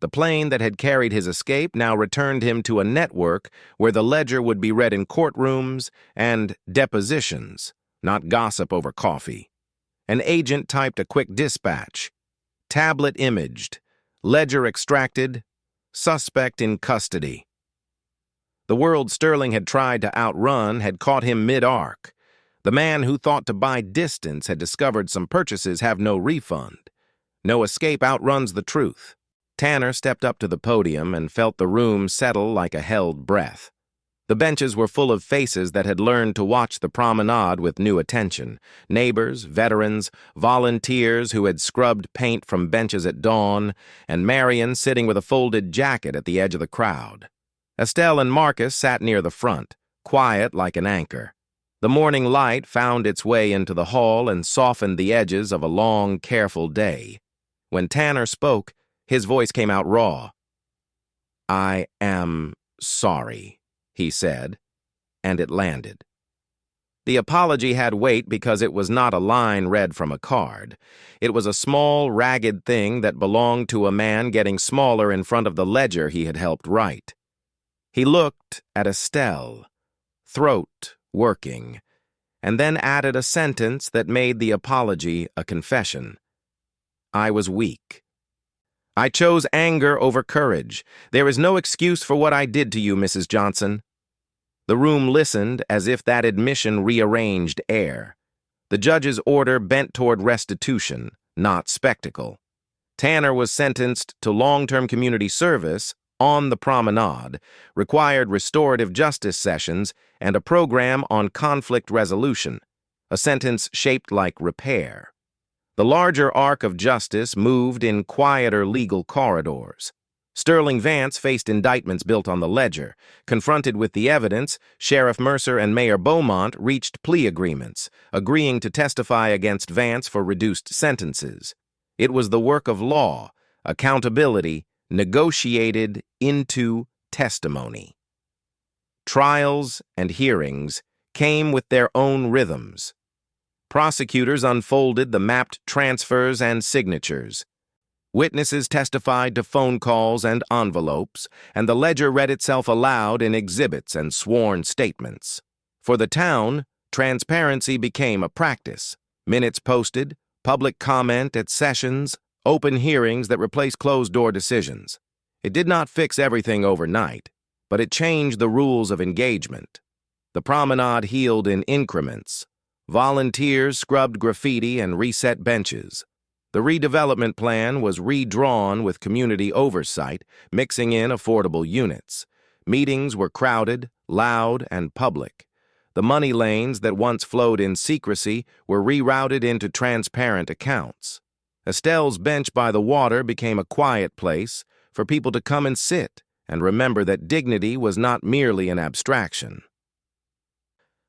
S1: The plane that had carried his escape now returned him to a network where the ledger would be read in courtrooms and depositions, not gossip over coffee. An agent typed a quick dispatch. Tablet imaged. Ledger extracted. Suspect in custody. The world Sterling had tried to outrun had caught him mid-arc. The man who thought to buy distance had discovered some purchases have no refund. No escape outruns the truth. Tanner stepped up to the podium and felt the room settle like a held breath. The benches were full of faces that had learned to watch the promenade with new attention. Neighbors, veterans, volunteers who had scrubbed paint from benches at dawn, and Marion sitting with a folded jacket at the edge of the crowd. Estelle and Marcus sat near the front, quiet like an anchor. The morning light found its way into the hall and softened the edges of a long, careful day. When Tanner spoke, his voice came out raw. "I am sorry," he said, and it landed. The apology had weight because it was not a line read from a card. It was a small, ragged thing that belonged to a man getting smaller in front of the ledger he had helped write. He looked at Estelle, throat working, and then added a sentence that made the apology a confession. "I was weak. I chose anger over courage. There is no excuse for what I did to you, Mrs. Johnson." The room listened as if that admission rearranged air. The judge's order bent toward restitution, not spectacle. Tanner was sentenced to long-term community service on the promenade, required restorative justice sessions, and a program on conflict resolution, a sentence shaped like repair. The larger arc of justice moved in quieter legal corridors. Sterling Vance faced indictments built on the ledger. Confronted with the evidence, Sheriff Mercer and Mayor Beaumont reached plea agreements, agreeing to testify against Vance for reduced sentences. It was the work of law, accountability, negotiated into testimony. Trials and hearings came with their own rhythms. Prosecutors unfolded the mapped transfers and signatures. Witnesses testified to phone calls and envelopes, and the ledger read itself aloud in exhibits and sworn statements. For the town, transparency became a practice. Minutes posted, public comment at sessions, open hearings that replaced closed-door decisions. It did not fix everything overnight, but it changed the rules of engagement. The promenade healed in increments. Volunteers scrubbed graffiti and reset benches. The redevelopment plan was redrawn with community oversight, mixing in affordable units. Meetings were crowded, loud, and public. The money lanes that once flowed in secrecy were rerouted into transparent accounts. Estelle's bench by the water became a quiet place for people to come and sit and remember that dignity was not merely an abstraction.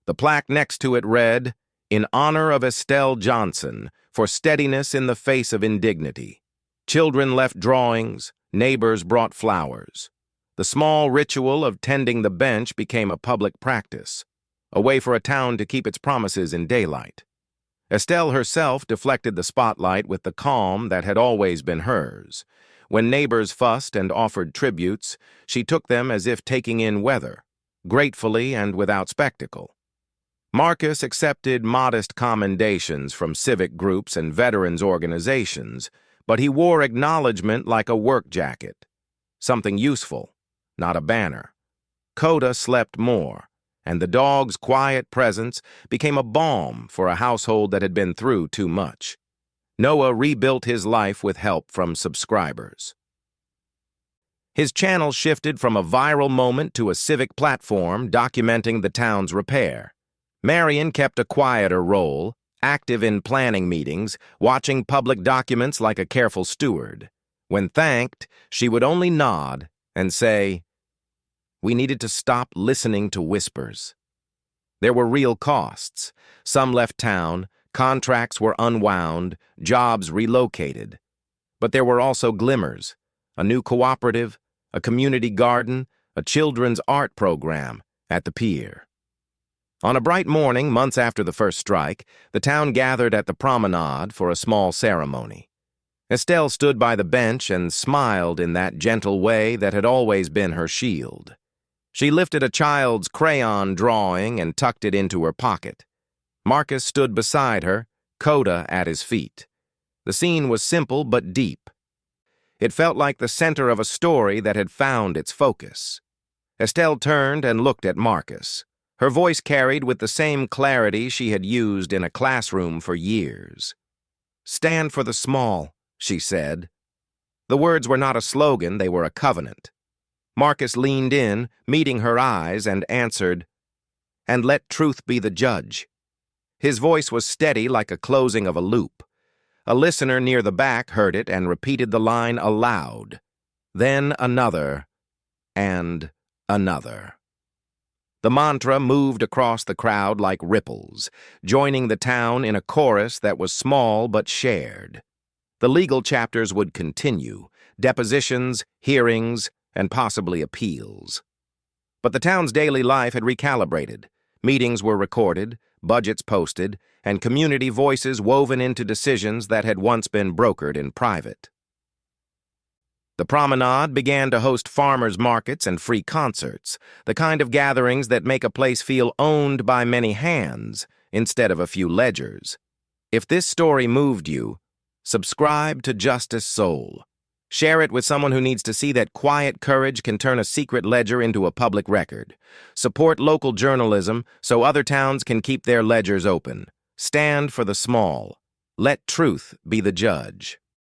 S1: The plaque next to it read, "In honor of Estelle Johnson, for steadiness in the face of indignity." Children left drawings, neighbors brought flowers. The small ritual of tending the bench became a public practice, a way for a town to keep its promises in daylight. Estelle herself deflected the spotlight with the calm that had always been hers. When neighbors fussed and offered tributes, she took them as if taking in weather, gratefully and without spectacle. Marcus accepted modest commendations from civic groups and veterans organizations, but he wore acknowledgement like a work jacket, something useful, not a banner. Coda slept more, and the dog's quiet presence became a balm for a household that had been through too much. Noah rebuilt his life with help from subscribers. His channel shifted from a viral moment to a civic platform documenting the town's repair. Marion kept a quieter role, active in planning meetings, watching public documents like a careful steward. When thanked, she would only nod and say, "We needed to stop listening to whispers." There were real costs. Some left town, contracts were unwound, jobs relocated. But there were also glimmers: a new cooperative, a community garden, a children's art program at the Pier. On a bright morning, months after the first strike, the town gathered at the promenade for a small ceremony. Estelle stood by the bench and smiled in that gentle way that had always been her shield. She lifted a child's crayon drawing and tucked it into her pocket. Marcus stood beside her, coda at his feet. The scene was simple but deep. It felt like the center of a story that had found its focus. Estelle turned and looked at Marcus. Her voice carried with the same clarity she had used in a classroom for years. "Stand for the small," she said. The words were not a slogan, they were a covenant. Marcus leaned in, meeting her eyes, and answered, "And let truth be the judge." His voice was steady like a closing of a loop. A listener near the back heard it and repeated the line aloud. Then another, and another. The mantra moved across the crowd like ripples, joining the town in a chorus that was small but shared. The legal chapters would continue: depositions, hearings, and possibly appeals. But the town's daily life had recalibrated. Meetings were recorded, budgets posted, and community voices woven into decisions that had once been brokered in private. The promenade began to host farmers' markets and free concerts, the kind of gatherings that make a place feel owned by many hands instead of a few ledgers. If this story moved you, subscribe to JusticeSoul. Share it with someone who needs to see that quiet courage can turn a secret ledger into a public record. Support local journalism so other towns can keep their ledgers open. Stand for the small. Let truth be the judge.